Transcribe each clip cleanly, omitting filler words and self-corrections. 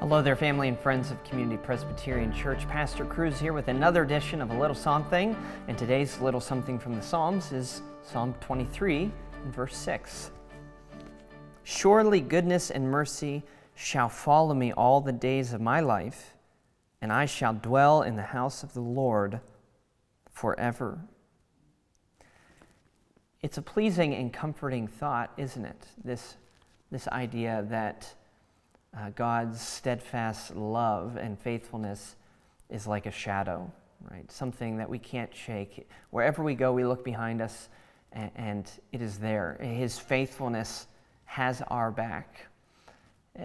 Hello there, family and friends of Community Presbyterian Church. Pastor Cruz here with another edition of A Little Something, and today's Little Something from the Psalms is Psalm 23 and verse 6. Surely goodness and mercy shall follow me all the days of my life, and I shall dwell in the house of the Lord forever. It's a pleasing and comforting thought, isn't it? This idea that God's steadfast love and faithfulness is like a shadow, right? Something that we can't shake. Wherever we go, we look behind us, and it is there. His faithfulness has our back.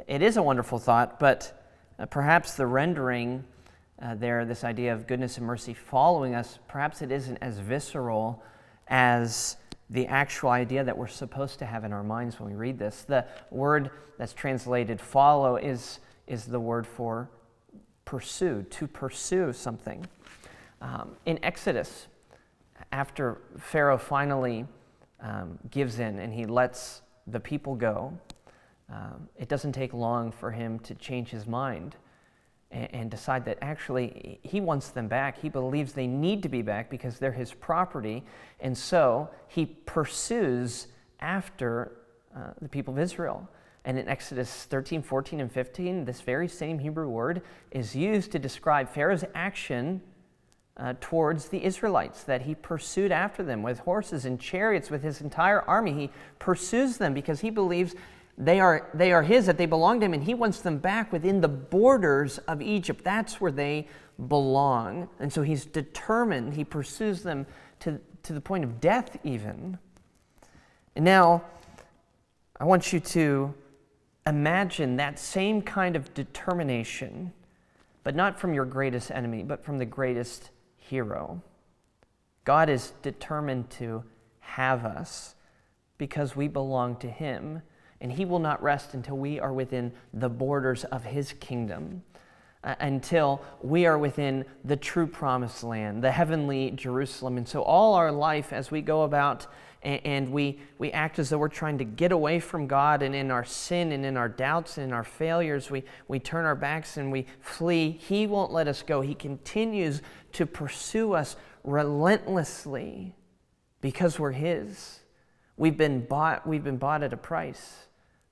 It is a wonderful thought, but perhaps the rendering there, this idea of goodness and mercy following us, perhaps it isn't as visceral as the actual idea that we're supposed to have in our minds when we read this. The word that's translated follow is the word for pursue, to pursue something. In Exodus, after Pharaoh finally gives in and he lets the people go, it doesn't take long for him to change his mind and decide that actually he wants them back. He believes they need to be back because they're his property. And so he pursues after the people of Israel. And in Exodus 13, 14, and 15, this very same Hebrew word is used to describe Pharaoh's action towards the Israelites, that he pursued after them with horses and chariots, with his entire army. He pursues them because he believes they are his, that they belong to him, and he wants them back within the borders of Egypt. That's where they belong. And so he's determined, he pursues them to the point of death even. And now, I want you to imagine that same kind of determination, but not from your greatest enemy, but from the greatest hero. God is determined to have us because we belong to him, and he will not rest until we are within the borders of his kingdom, until we are within the true promised land, the heavenly Jerusalem. And so all our life, as we go about and we act as though we're trying to get away from God, and in our sin and in our doubts and in our failures, we turn our backs and we flee, he won't let us go. He continues to pursue us relentlessly because we're his. We've been bought at a price.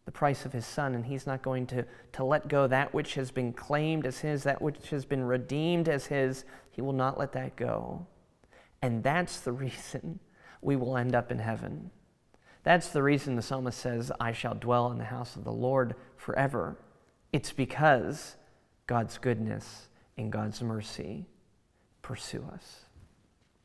The price of his son, and he's not going to let go that which has been claimed as his, that which has been redeemed as his. He will not let that go. And that's the reason we will end up in heaven. That's the reason the psalmist says, I shall dwell in the house of the Lord forever. It's because God's goodness and God's mercy pursue us.